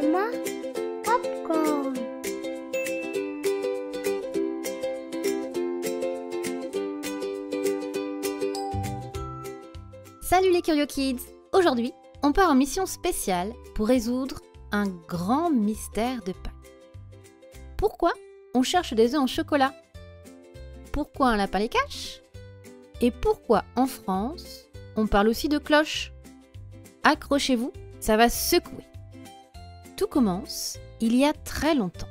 Maman, popcorn. Salut les Curieux Kids! Aujourd'hui, on part en mission spéciale pour résoudre un grand mystère de Pâques. Pourquoi on cherche des œufs en chocolat? Pourquoi un lapin les cache? Et pourquoi en France, on parle aussi de cloches? Accrochez-vous, ça va secouer. Tout commence il y a très longtemps,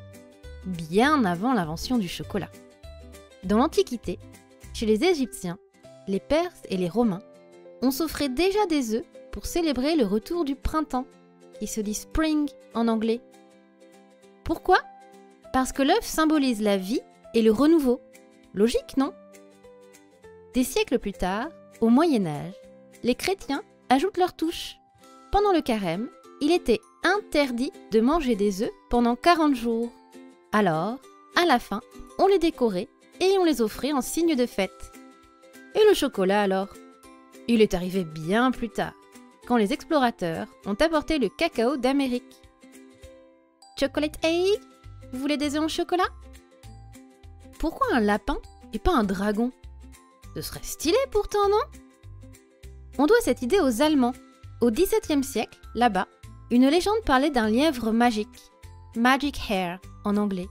bien avant l'invention du chocolat. Dans l'Antiquité, chez les Égyptiens, les Perses et les Romains, on s'offrait déjà des œufs pour célébrer le retour du printemps, qui se dit spring en anglais. Pourquoi? Parce que l'œuf symbolise la vie et le renouveau. Logique, non? Des siècles plus tard, au Moyen-Âge, les chrétiens ajoutent leur touche. Pendant le carême, il était interdit de manger des œufs pendant 40 jours. Alors, à la fin, on les décorait et on les offrait en signe de fête. Et le chocolat alors? Il est arrivé bien plus tard, quand les explorateurs ont apporté le cacao d'Amérique. Chocolate egg? Vous voulez des œufs en chocolat? Pourquoi un lapin et pas un dragon? Ce serait stylé pourtant, non? On doit cette idée aux Allemands. Au XVIIe siècle, là-bas, une légende parlait d'un lièvre magique, Magic Hare en anglais,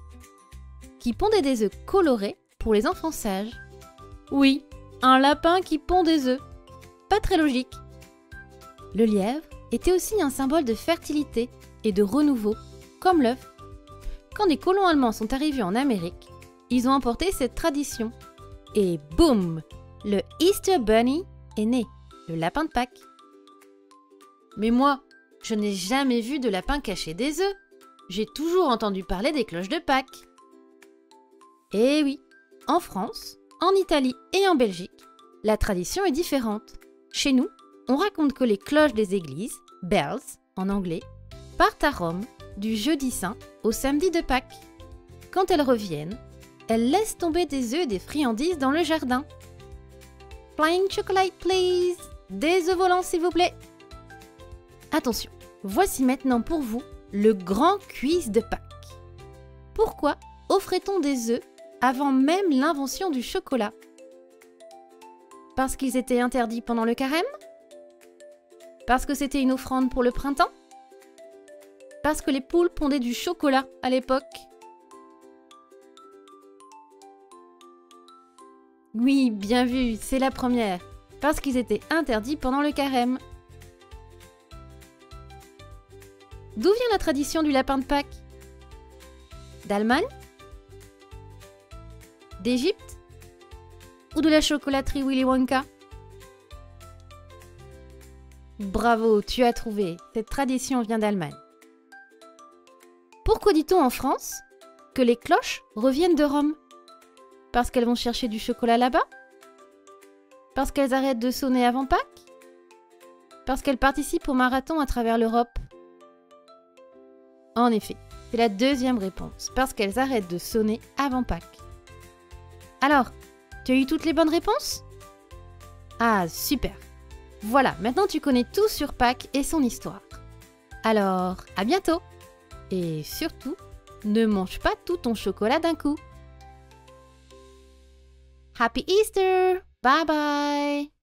qui pondait des œufs colorés pour les enfants sages. Oui, un lapin qui pond des œufs. Pas très logique. Le lièvre était aussi un symbole de fertilité et de renouveau, comme l'œuf. Quand les colons allemands sont arrivés en Amérique, ils ont emporté cette tradition. Et boum! Le Easter Bunny est né, le lapin de Pâques. Mais moi, je n'ai jamais vu de lapin cacher des œufs. J'ai toujours entendu parler des cloches de Pâques. Eh oui, en France, en Italie et en Belgique, la tradition est différente. Chez nous, on raconte que les cloches des églises, bells en anglais, partent à Rome du jeudi saint au samedi de Pâques. Quand elles reviennent, elles laissent tomber des œufs et des friandises dans le jardin. Flying chocolate, please! Des œufs volants, s'il vous plaît! Attention, voici maintenant pour vous le grand quiz de Pâques. Pourquoi offrait-on des œufs avant même l'invention du chocolat? Parce qu'ils étaient interdits pendant le carême? Parce que c'était une offrande pour le printemps? Parce que les poules pondaient du chocolat à l'époque? Oui, bien vu, c'est la première. Parce qu'ils étaient interdits pendant le carême. D'où vient la tradition du lapin de Pâques? D'Allemagne? D'Égypte? Ou de la chocolaterie Willy Wonka? Bravo, tu as trouvé. Cette tradition vient d'Allemagne. Pourquoi dit-on en France que les cloches reviennent de Rome? Parce qu'elles vont chercher du chocolat là-bas? Parce qu'elles arrêtent de sonner avant Pâques? Parce qu'elles participent au marathon à travers l'Europe? En effet, c'est la deuxième réponse, parce qu'elles arrêtent de sonner avant Pâques. Alors, tu as eu toutes les bonnes réponses? Ah, super! Voilà, maintenant tu connais tout sur Pâques et son histoire. Alors, à bientôt! Et surtout, ne mange pas tout ton chocolat d'un coup. Happy Easter! Bye bye!